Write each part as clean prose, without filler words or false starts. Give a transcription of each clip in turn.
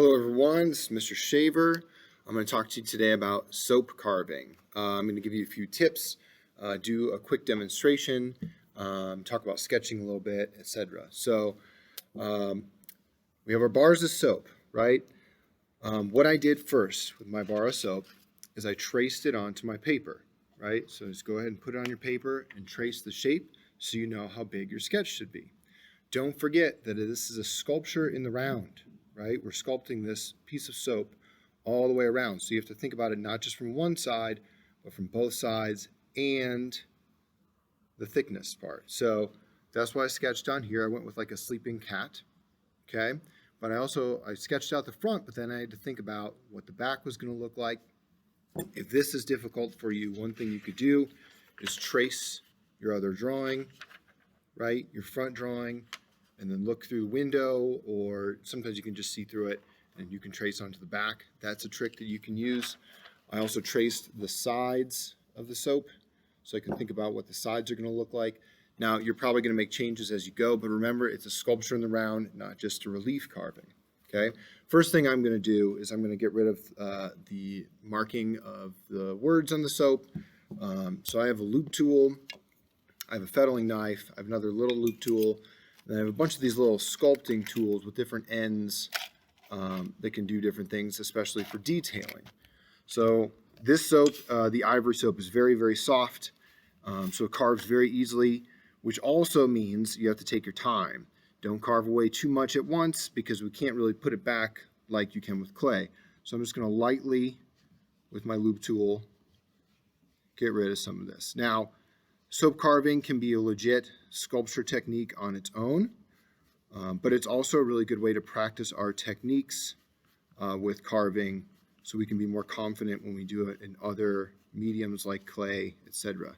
Hello everyone, this is Mr. Shaver. I'm going to talk to you today about soap carving. I'm going to give you a few tips, do a quick demonstration, talk about sketching a little bit, etc. So we have our bars of soap, right? What I did first with my bar of soap is I traced it onto my paper, right? So just go ahead and put it on your paper and trace the shape so you know how big your sketch should be. Don't forget that this is a sculpture in the round. Right? We're sculpting this piece of soap all the way around. So you have to think about it not just from one side, but from both sides and the thickness part. So that's why I sketched on here. I went with like a sleeping cat, okay? But I sketched out the front, but then I had to think about what the back was going to look like. If this is difficult for you, one thing you could do is trace your other drawing, right? Your front drawing, and then look through the window, or sometimes you can just see through it and you can trace onto the back. That's a trick that you can use. I also traced the sides of the soap so I can think about what the sides are going to look like. Now, you're probably going to make changes as you go, but remember, it's a sculpture in the round, not just a relief carving. Okay. First thing I'm going to do is I'm going to get rid of the marking of the words on the soap. So I have a loop tool, I have a fettling knife, I have another little loop tool, and I have a bunch of these little sculpting tools with different ends that can do different things, especially for detailing. So this soap, the Ivory soap, is very, very soft, so it carves very easily, which also means you have to take your time. Don't carve away too much at once because we can't really put it back like you can with clay. So I'm just going to lightly, with my loop tool, get rid of some of this. Now, soap carving can be a legit sculpture technique on its own, but it's also a really good way to practice our techniques with carving so we can be more confident when we do it in other mediums like clay, etc.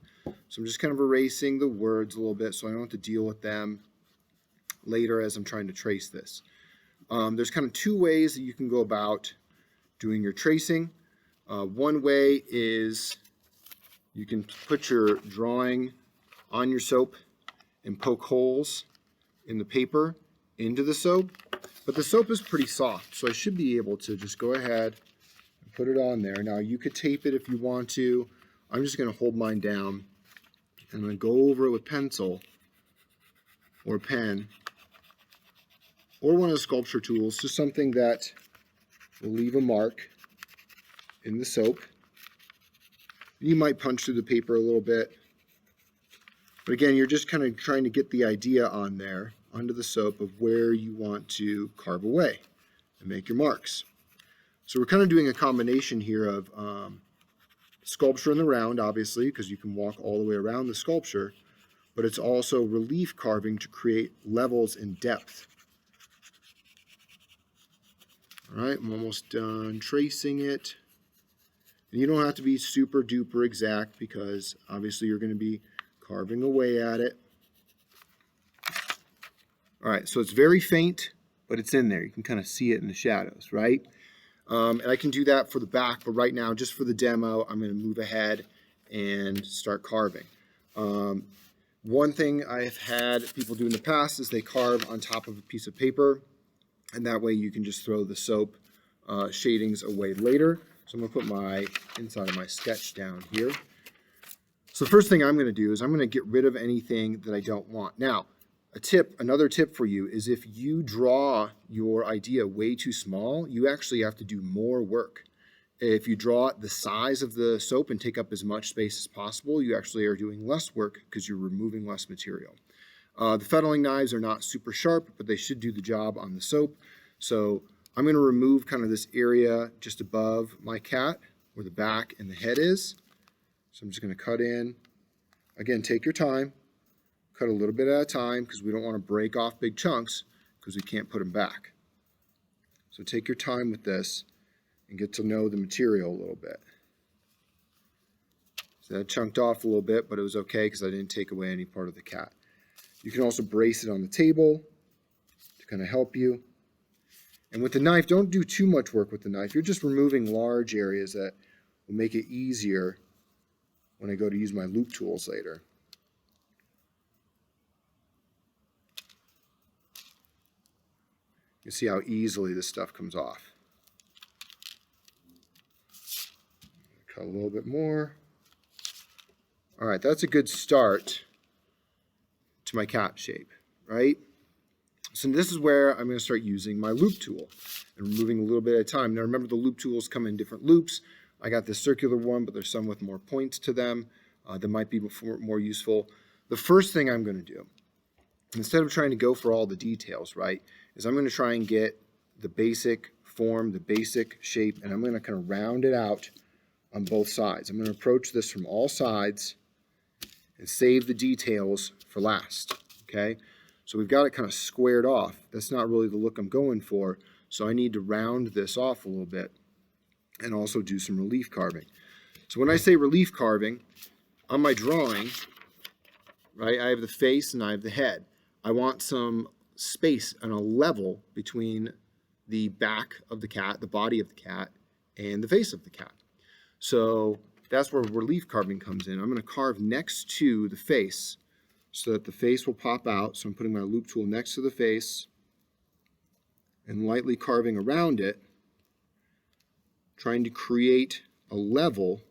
So I'm just kind of erasing the words a little bit so I don't have to deal with them later as I'm trying to trace this. There's kind of two ways that you can go about doing your tracing. One way is you can put your drawing on your soap and poke holes in the paper into the soap, but the soap is pretty soft, so I should be able to just go ahead and put it on there. Now you could tape it if you want to. I'm just going to hold mine down and I'm going to go over it with pencil or pen or one of the sculpture tools, just something that will leave a mark in the soap. You might punch through the paper a little bit. But again, you're just kind of trying to get the idea on there, onto the soap, of where you want to carve away and make your marks. So we're kind of doing a combination here of sculpture in the round, obviously, because you can walk all the way around the sculpture, but it's also relief carving to create levels in depth. All right, I'm almost done tracing it. And you don't have to be super duper exact because obviously you're going to be carving away at it. All right, so it's very faint, but it's in there. You can kind of see it in the shadows, right? And I can do that for the back, but right now, just for the demo, I'm going to move ahead and start carving. One thing I've had people do in the past is they carve on top of a piece of paper, and that way you can just throw the soap shadings away later. So I'm going to put my inside of my sketch down here. So the first thing I'm going to do is I'm going to get rid of anything that I don't want. Now, another tip for you is if you draw your idea way too small, you actually have to do more work. If you draw it the size of the soap and take up as much space as possible, you actually are doing less work because you're removing less material. The fettling knives are not super sharp, but they should do the job on the soap. So I'm going to remove kind of this area just above my cat where the back and the head is. So I'm just going to cut in. Again, take your time. Cut a little bit at a time because we don't want to break off big chunks because we can't put them back. So take your time with this and get to know the material a little bit. So that chunked off a little bit, but it was okay because I didn't take away any part of the cat. You can also brace it on the table to kind of help you. And with the knife, don't do too much work with the knife. You're just removing large areas that will make it easier when I go to use my loop tools later. You see how easily this stuff comes off. Try a little bit more. All right, that's a good start to my cat shape, right? So this is where I'm going to start using my loop tool and removing a little bit at a time. Now remember, the loop tools come in different loops. I got this circular one, but there's some with more points to them that might be more useful. The first thing I'm going to do, instead of trying to go for all the details, right, is I'm going to try and get the basic form, the basic shape, and I'm going to kind of round it out on both sides. I'm going to approach this from all sides and save the details for last, okay? So we've got it kind of squared off. That's not really the look I'm going for, so I need to round this off a little bit and also do some relief carving. So when I say relief carving, on my drawing, right, I have the face and I have the head. I want some space and a level between the back of the cat, the body of the cat, and the face of the cat. So that's where relief carving comes in. I'm going to carve next to the face so that the face will pop out. So I'm putting my loop tool next to the face and lightly carving around it, trying to create a level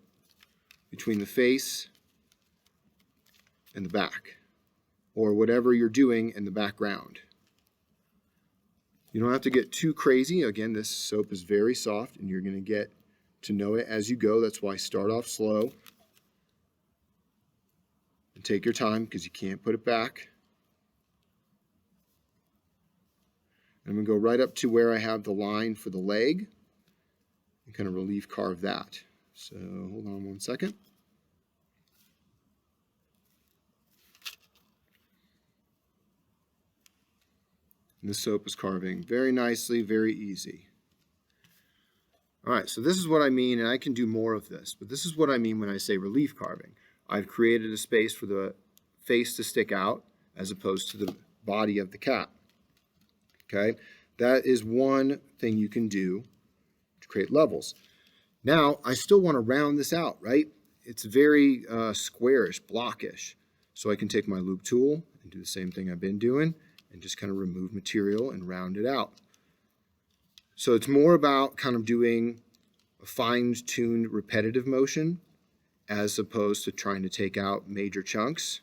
between the face and the back, or whatever you're doing in the background. You don't have to get too crazy. Again, this soap is very soft and you're going to get to know it as you go. That's why start off slow and take your time, because you can't put it back. I'm going to go right up to where I have the line for the leg and kind of relief carve that. So hold on one second. And this soap is carving very nicely, very easy. All right, so this is what I mean, and I can do more of this, but this is what I mean when I say relief carving. I've created a space for the face to stick out as opposed to the body of the cat. Okay, that is one thing you can do to create levels. Now, I still want to round this out, right? It's very squarish, blockish. So I can take my loop tool and do the same thing I've been doing and just kind of remove material and round it out. So it's more about kind of doing a fine-tuned repetitive motion as opposed to trying to take out major chunks.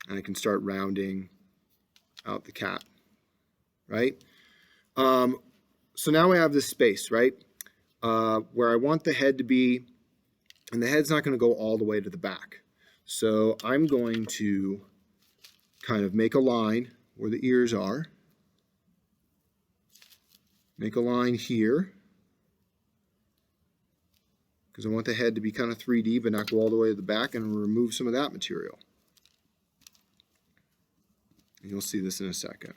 And I can start rounding out the cat, right? So now I have this space, right? Where I want the head to be, and the head's not going to go all the way to the back. So I'm going to kind of make a line where the ears are. Make a line here, because I want the head to be kind of 3D but not go all the way to the back, and remove some of that material. And you'll see this in a second.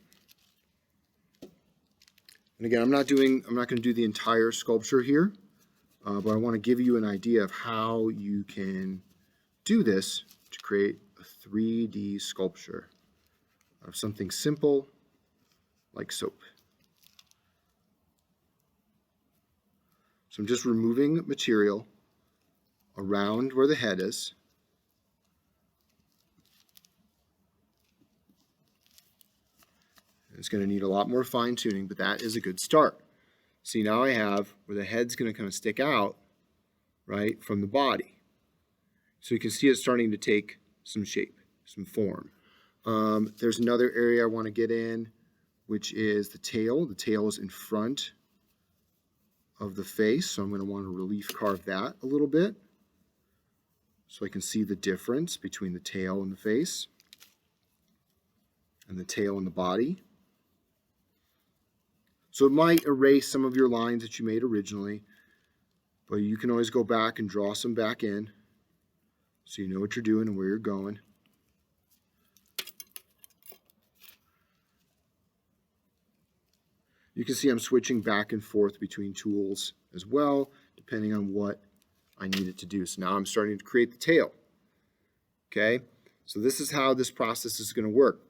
And again, I'm not going to do the entire sculpture here, but I want to give you an idea of how you can do this to create a 3D sculpture of something simple like soap. So I'm just removing material around where the head is. It's going to need a lot more fine tuning, but that is a good start. See, now I have where the head's going to kind of stick out, right, from the body. So you can see it starting to take some shape, some form. There's another area I want to get in, which is the tail. The tail is in front of the face, so I'm going to want to relief carve that a little bit so I can see the difference between the tail and the face and the tail and the body. So it might erase some of your lines that you made originally, but you can always go back and draw some back in so you know what you're doing and where you're going. You can see I'm switching back and forth between tools as well, depending on what I need it to do. So now I'm starting to create the tail. Okay, so this is how this process is going to work.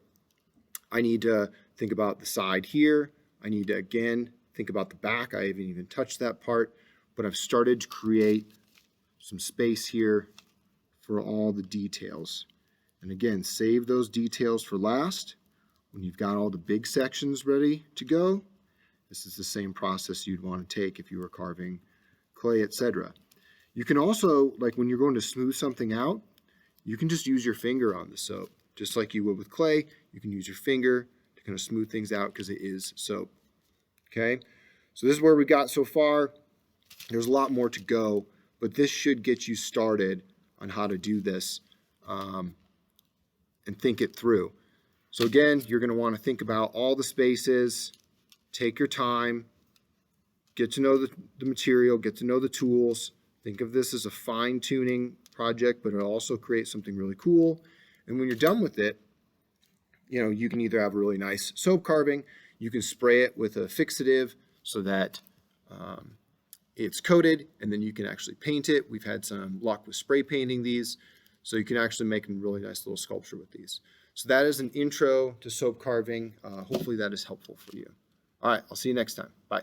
I need to think about the side here. I need to, again, think about the back. I haven't even touched that part, but I've started to create some space here for all the details. And again, save those details for last when you've got all the big sections ready to go. This is the same process you'd want to take if you were carving clay, etc. You can also, like when you're going to smooth something out, you can just use your finger on the soap. Just like you would with clay, you can use your finger to kind of smooth things out because it is soap. Okay, so this is where we got so far. There's a lot more to go, but this should get you started on how to do this and think it through. So again, you're going to want to think about all the spaces, take your time, get to know the material, get to know the tools. Think of this as a fine-tuning project, but it'll also create something really cool. And when you're done with it, you can either have a really nice soap carving, you can spray it with a fixative so that it's coated, and then you can actually paint it. We've had some luck with spray painting these, so you can actually make a really nice little sculpture with these. So that is an intro to soap carving. Hopefully that is helpful for you. All right, I'll see you next time. Bye.